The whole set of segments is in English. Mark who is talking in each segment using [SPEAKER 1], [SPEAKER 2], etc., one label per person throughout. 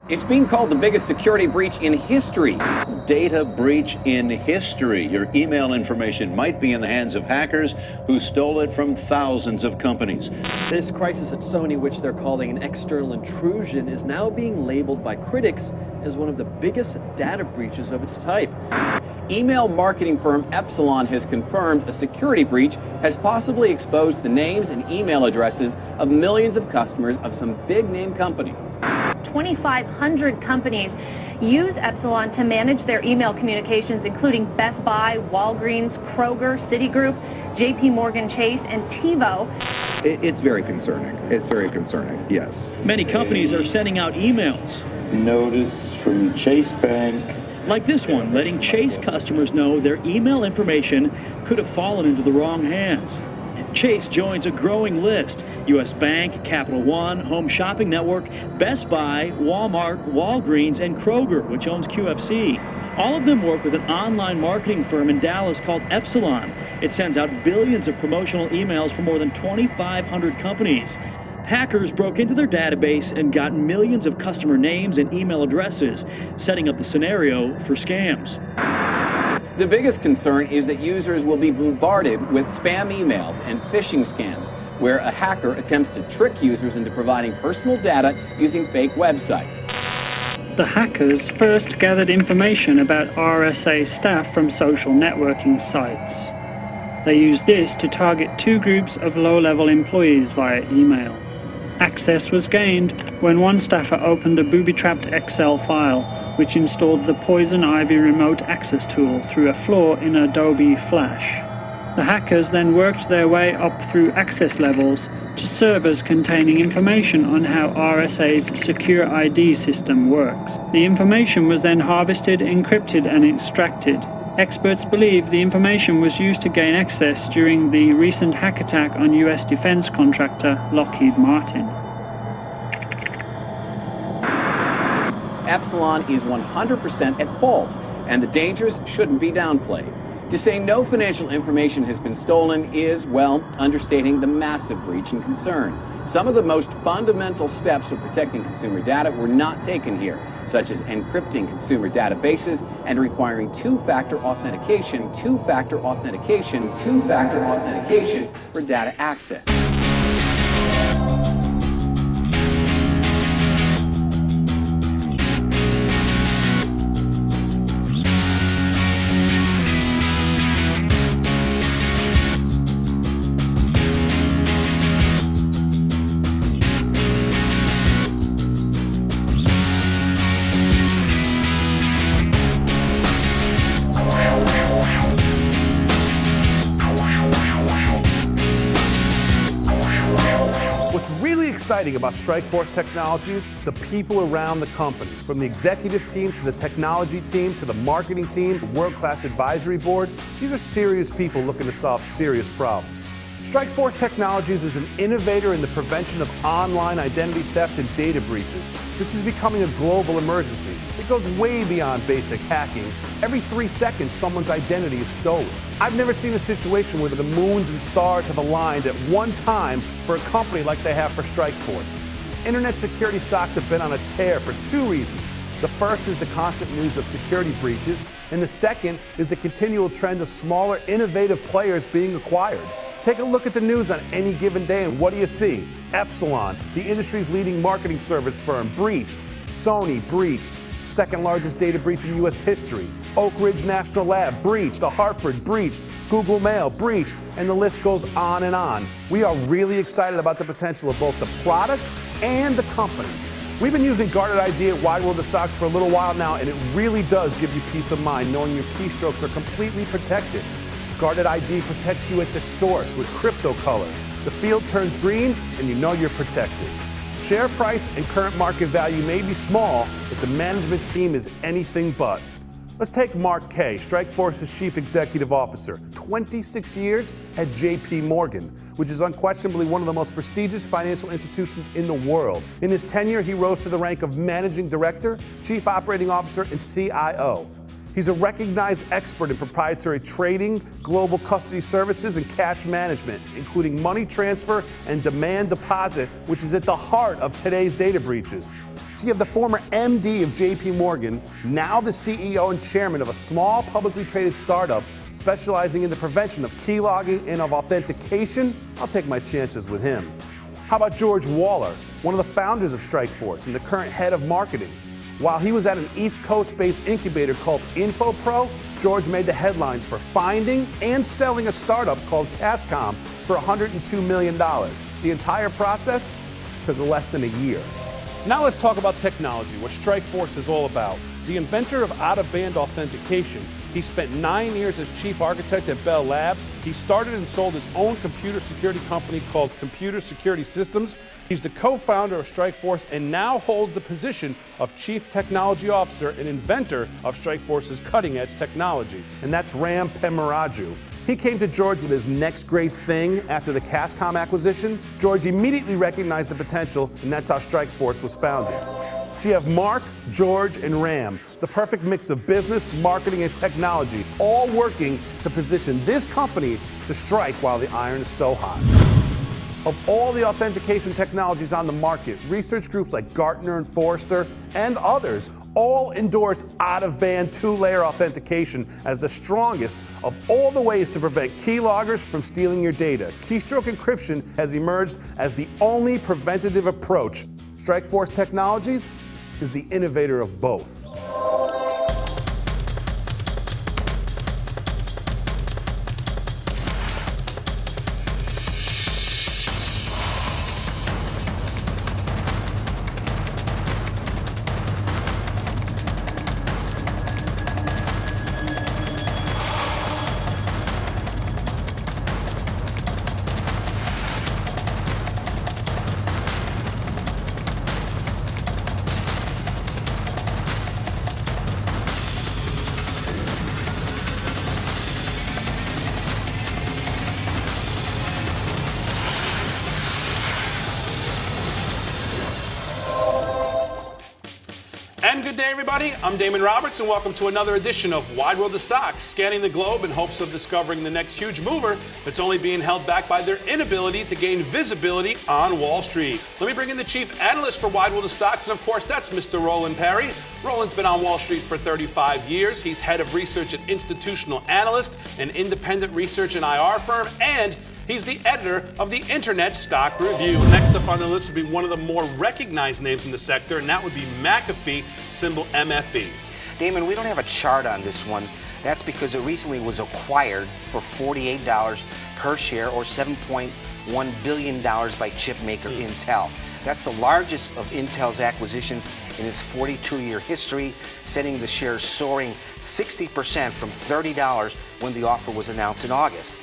[SPEAKER 1] It's being called the biggest security breach in history.
[SPEAKER 2] Data breach in history. Your email information might be in the hands of hackers who stole it from thousands of companies.
[SPEAKER 3] This crisis at Sony, which they're calling an external intrusion, is now being labeled by critics as one of the biggest data breaches of its type.
[SPEAKER 1] Email marketing firm Epsilon has confirmed a security breach has possibly exposed the names and email addresses of millions of customers of some big-name companies.
[SPEAKER 4] 2,500 companies use Epsilon to manage their email communications, including Best Buy, Walgreens, Kroger, Citigroup, JP Morgan Chase, and TiVo.
[SPEAKER 5] It's very concerning. It's very concerning, yes.
[SPEAKER 6] Many companies are sending out emails.
[SPEAKER 7] Notice from Chase Bank.
[SPEAKER 6] Like this one, letting Chase customers know their email information could have fallen into the wrong hands. Chase joins a growing list: U.S. Bank, Capital One, Home Shopping Network, Best Buy, Walmart, Walgreens, and Kroger, which owns QFC. All of them work with an online marketing firm in Dallas called Epsilon. It sends out billions of promotional emails for more than 2,500 companies. Hackers broke into their database and got millions of customer names and email addresses, setting up the scenario for scams.
[SPEAKER 1] The biggest concern is that users will be bombarded with spam emails and phishing scams, where a hacker attempts to trick users into providing personal data using fake websites.
[SPEAKER 8] The hackers first gathered information about RSA staff from social networking sites. They used this to target two groups of low-level employees via email. Access was gained when one staffer opened a booby-trapped Excel file, which installed the Poison Ivy remote access tool through a flaw in Adobe Flash. The hackers then worked their way up through access levels to servers containing information on how RSA's secure ID system works. The information was then harvested, encrypted, and extracted. Experts believe the information was used to gain access during the recent hack attack on U.S. defense contractor Lockheed Martin.
[SPEAKER 1] Epsilon is 100% at fault, and the dangers shouldn't be downplayed. To say no financial information has been stolen is, well, understating the massive breach and concern. Some of the most fundamental steps of protecting consumer data were not taken here, such as encrypting consumer databases and requiring two-factor authentication for data access.
[SPEAKER 9] Exciting about Strikeforce Technologies, the people around the company, from the executive team to the technology team to the marketing team, the world-class advisory board. These are serious people looking to solve serious problems. Strikeforce Technologies is an innovator in the prevention of online identity theft and data breaches. This is becoming a global emergency. It goes way beyond basic hacking. Every 3 seconds, someone's identity is stolen. I've never seen a situation where the moons and stars have aligned at one time for a company like they have for Strikeforce. Internet security stocks have been on a tear for two reasons. The first is the constant news of security breaches, and the second is the continual trend of smaller, innovative players being acquired. Take a look at the news on any given day, and what do you see? Epsilon, the industry's leading marketing service firm, breached. Sony, breached. Second largest data breach in U.S. history. Oak Ridge National Lab, breached. The Hartford, breached. Google Mail, breached. And the list goes on and on. We are really excited about the potential of both the products and the company. We've been using Guarded ID at Wide World of Stocks for a little while now, and it really does give you peace of mind knowing your keystrokes are completely protected. Guarded ID protects you at the source with crypto color. The field turns green and you know you're protected. Share price and current market value may be small, but the management team is anything but. Let's take Mark Kay, Strikeforce's Chief Executive Officer. 26 years at JP Morgan, which is unquestionably one of the most prestigious financial institutions in the world. In his tenure, he rose to the rank of Managing Director, Chief Operating Officer, and CIO. He's a recognized expert in proprietary trading, global custody services, and cash management, including money transfer and demand deposit, which is at the heart of today's data breaches. So you have the former MD of JP Morgan, now the CEO and chairman of a small publicly traded startup specializing in the prevention of keylogging and of authentication. I'll take my chances with him. How about George Waller, one of the founders of Strikeforce and the current head of marketing? While he was at an East Coast-based incubator called InfoPro, George made the headlines for finding and selling a startup called Cascom for $102 million. The entire process took less than a year. Now let's talk about technology, what Strikeforce is all about. The inventor of out-of-band authentication, he spent 9 years as chief architect at Bell Labs. He started and sold his own computer security company called Computer Security Systems. He's the co-founder of Strikeforce and now holds the position of chief technology officer and inventor of Strikeforce's cutting-edge technology. And that's Ram Pemaraju. He came to George with his next great thing after the Cascom acquisition. George immediately recognized the potential, and that's how Strikeforce was founded. So you have Mark, George, and Ram, the perfect mix of business, marketing, and technology, all working to position this company to strike while the iron is so hot. Of all the authentication technologies on the market, research groups like Gartner and Forrester and others all endorse out-of-band two-layer authentication as the strongest of all the ways to prevent keyloggers from stealing your data. Keystroke encryption has emerged as the only preventative approach. Strikeforce Technologies is the innovator of both.
[SPEAKER 10] And good day, everybody. I'm Damon Roberts, and welcome to another edition of Wide World of Stocks, scanning the globe in hopes of discovering the next huge mover that's only being held back by their inability to gain visibility on Wall Street. Let me bring in the chief analyst for Wide World of Stocks, and of course, that's Mr. Roland Perry. Roland's been on Wall Street for 35 years. He's head of research at Institutional Analyst, an independent research and IR firm, and he's the editor of the Internet Stock Review. Next up on the list would be one of the more recognized names in the sector, and that would be McAfee, symbol MFE.
[SPEAKER 11] Damon, we don't have a chart on this one. That's because it recently was acquired for $48 per share, or $7.1 billion by chip maker Intel. That's the largest of Intel's acquisitions in its 42-year history, sending the shares soaring 60% from $30 when the offer was announced in August.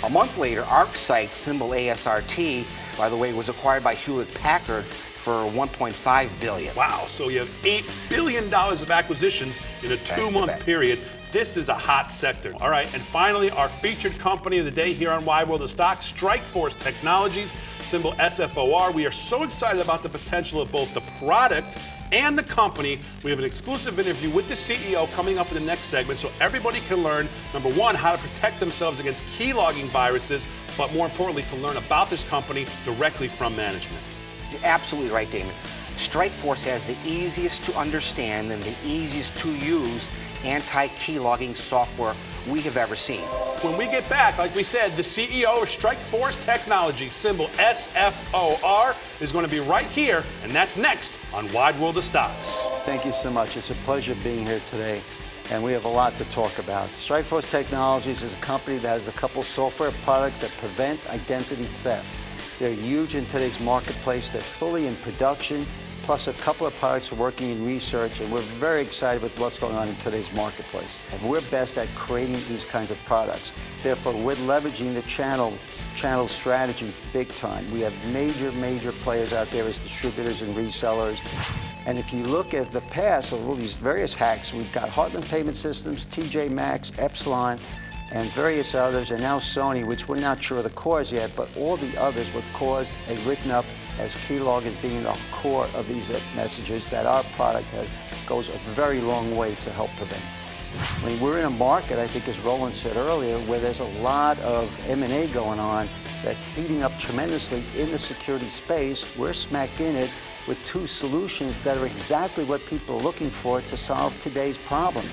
[SPEAKER 11] A month later, ArcSight, symbol ASRT, by the way, was acquired by Hewlett-Packard for $1.5 billion.
[SPEAKER 10] Wow, so you have $8 billion of acquisitions in a two-month period. This is a hot sector. All right, and finally, our featured company of the day here on Wide World of Stocks, Strikeforce Technologies, symbol SFOR. We are so excited about the potential of both the product and the company. We have an exclusive interview with the CEO coming up in the next segment, so everybody can learn, number one, how to protect themselves against keylogging viruses, but more importantly, to learn about this company directly from management.
[SPEAKER 11] You're absolutely right, Damon. Strikeforce has the easiest to understand and the easiest to use anti-keylogging software we have ever seen.
[SPEAKER 10] When we get back, like we said, the CEO of Strikeforce Technology, symbol SFOR, is going to be right here, and that's next on Wide World of Stocks.
[SPEAKER 12] Thank you so much. It's a pleasure being here today, and we have a lot to talk about. Strikeforce Technologies is a company that has a couple software products that prevent identity theft. They're huge in today's marketplace. They're fully in production, plus a couple of products are working in research, and we're very excited with what's going on in today's marketplace. And we're best at creating these kinds of products. Therefore, we're leveraging the channel strategy big time. We have major players out there as distributors and resellers. And if you look at the past of all these various hacks, we've got Heartland Payment Systems, TJ Maxx, Epsilon, and various others, and now Sony, which we're not sure of the cause yet, but all the others were caused and written up as keylog as being the core of these messages that our product goes a very long way to help prevent. I mean, we're in a market, I think, as Roland said earlier, where there's a lot of M&A going on that's heating up tremendously in the security space. We're smack in it with two solutions that are exactly what people are looking for to solve today's problems.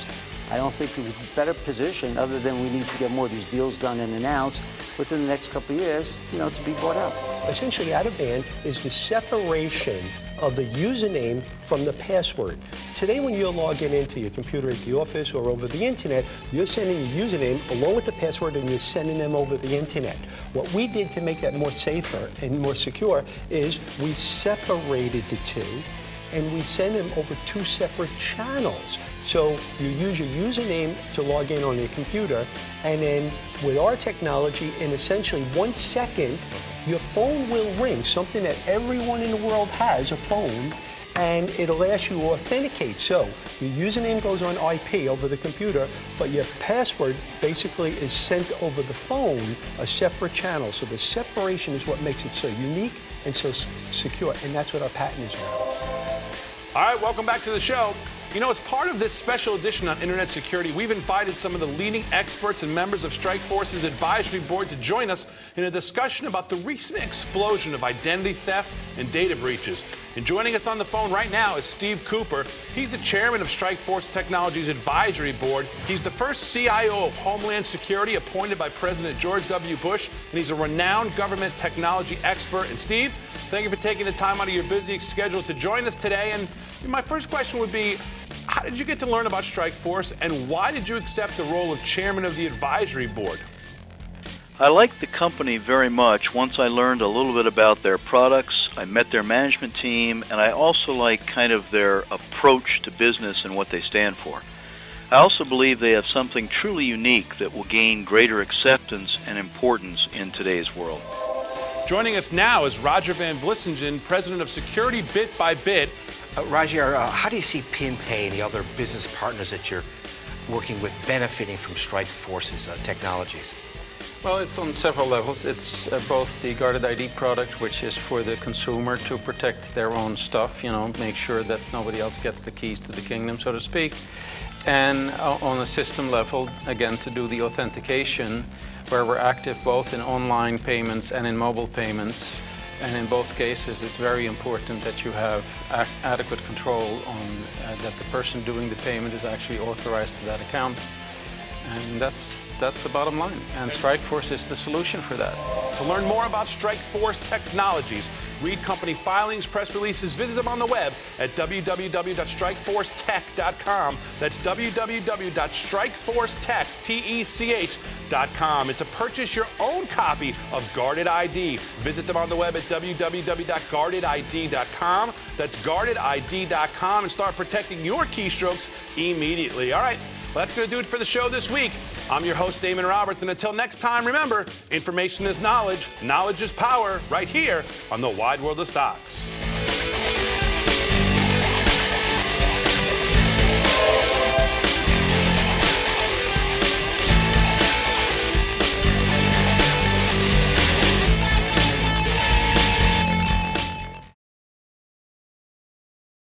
[SPEAKER 12] I don't think we're better positioned, other than we need to get more of these deals done and announced within the next couple of years, to be bought out.
[SPEAKER 13] Essentially, out-of-band is the separation of the username from the password. Today, when you're logging into your computer at the office or over the internet, you're sending your username along with the password, and you're sending them over the internet. What we did to make that more safer and more secure is we separated the two, and we send them over two separate channels. So you use your username to log in on your computer, and then with our technology, in essentially 1 second, your phone will ring, something that everyone in the world has, a phone, and it'll ask you to authenticate. So your username goes on IP over the computer, but your password basically is sent over the phone, a separate channel. So the separation is what makes it so unique and so secure, and that's what our patent is around.
[SPEAKER 10] All right, welcome back to the show. As part of this special edition on Internet security, we've invited some of the leading experts and members of Strikeforce's advisory board to join us in a discussion about the recent explosion of identity theft and data breaches. And joining us on the phone right now is Steve Cooper. He's the chairman of Strikeforce Technologies Advisory Board. He's the first CIO of Homeland Security appointed by President George W. Bush, and he's a renowned government technology expert. And Steve, thank you for taking the time out of your busy schedule to join us today. And my first question would be, how did you get to learn about Strikeforce, and why did you accept the role of chairman of the advisory board?
[SPEAKER 14] I liked the company very much. Once I learned a little bit about their products, I met their management team, and I also like kind of their approach to business and what they stand for. I also believe they have something truly unique that will gain greater acceptance and importance in today's world.
[SPEAKER 10] Joining us now is Roger Van Vlissingen, president of Security Bit by Bit.
[SPEAKER 11] Roger, how do you see PinPay and the other business partners that you're working with benefiting from Strikeforce's technologies?
[SPEAKER 15] Well, it's on several levels. It's both the Guarded ID product, which is for the consumer to protect their own stuff, make sure that nobody else gets the keys to the kingdom, so to speak. And on a system level, again, to do the authentication, where we're active both in online payments and in mobile payments. And in both cases, it's very important that you have adequate control on that the person doing the payment is actually authorized to that account. And that's the bottom line. And Strikeforce is the solution for that.
[SPEAKER 10] To learn more about Strikeforce Technologies, read company filings, press releases, visit them on the web at www.strikeforcetech.com. That's www.strikeforcetech.com. And to purchase your own copy of Guarded ID, visit them on the web at www.guardedid.com. That's guardedid.com, and start protecting your keystrokes immediately. All right. Well, that's going to do it for the show this week. I'm your host, Damon Roberts, and until next time, remember, information is knowledge, knowledge is power, right here on the Wide World of Stocks.